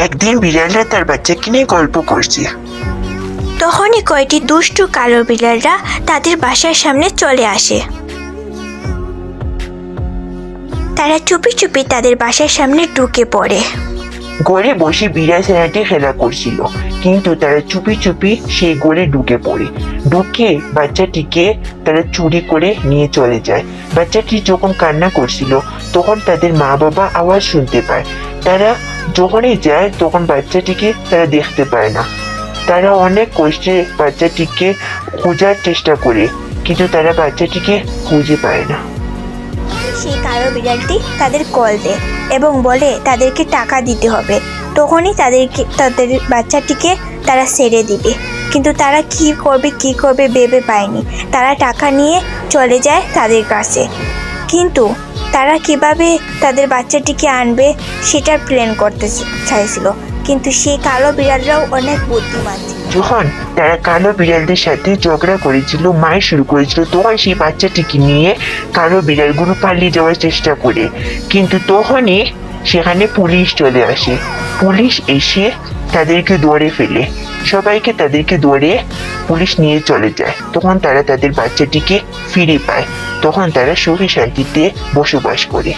একদিন বিড়ালরা তার বাচ্চাকে নিয়ে গল্প করছে। তখনই কয়টি দুষ্টু কালো বিড়ালরা তাদের বাসার সামনে চলে আসে। তারা চুপি চুপি তাদের বাসার সামনে ঢুকে পড়ে। ঘরে বসে বিড়াল ছানাটি খেলা করছিল, কিন্তু তারা চুপি চুপি সেই ঘরে ঢুকে পড়ে। ঢুকে বাচ্চাটিকে তারা চুরি করে নিয়ে চলে যায়। বাচ্চাটি যখন কান্না করছিল তখন তাদের মা বাবা আওয়াজ শুনতে পায়। তারা যখনই যায় তখন বাচ্চাটিকে তারা দেখতে পায় না। তারা অনেক কষ্টে বাচ্চাটিকে খোঁজার চেষ্টা করে, কিন্তু তারা বাচ্চাটিকে খুঁজে পায় না। সেই কালো বিড়ালটি তাদের কল দেয় এবং বলে তাদেরকে টাকা দিতে হবে, তখনই তাদের বাচ্চাটিকে তারা ছেড়ে দিবে। কিন্তু তারা কি করবে ভেবে পায়নি। তারা টাকা নিয়ে চলে যায় তাদের কাছে, কিন্তু তারা কিভাবে তাদের বাচ্চাটিকে আনবে সেটা প্ল্যান করতে চাইছিল। কিন্তু সেই কালো বিড়ালরাও অনেক বুদ্ধিমান ছিল। যখন তারা কালো বিড়ালদের সাথে ঝগড়া করেছিল, মার শুরু করেছিল, তখন সেই বাচ্চাটিকে নিয়ে কালো বিড়ালগুলো পালিয়ে যাওয়ার চেষ্টা করে। কিন্তু তখনই সেখানে পুলিশ চলে আসে। পুলিশ এসে তাদেরকে ধরে ফেলে। সবাইকে তাদেরকে ধরে পুলিশ নিয়ে চলে যায়। তখন তারা তাদের বাচ্চাটিকে ফিরে পায়। তখন তারা সুখে শান্তিতে বসবাস করে।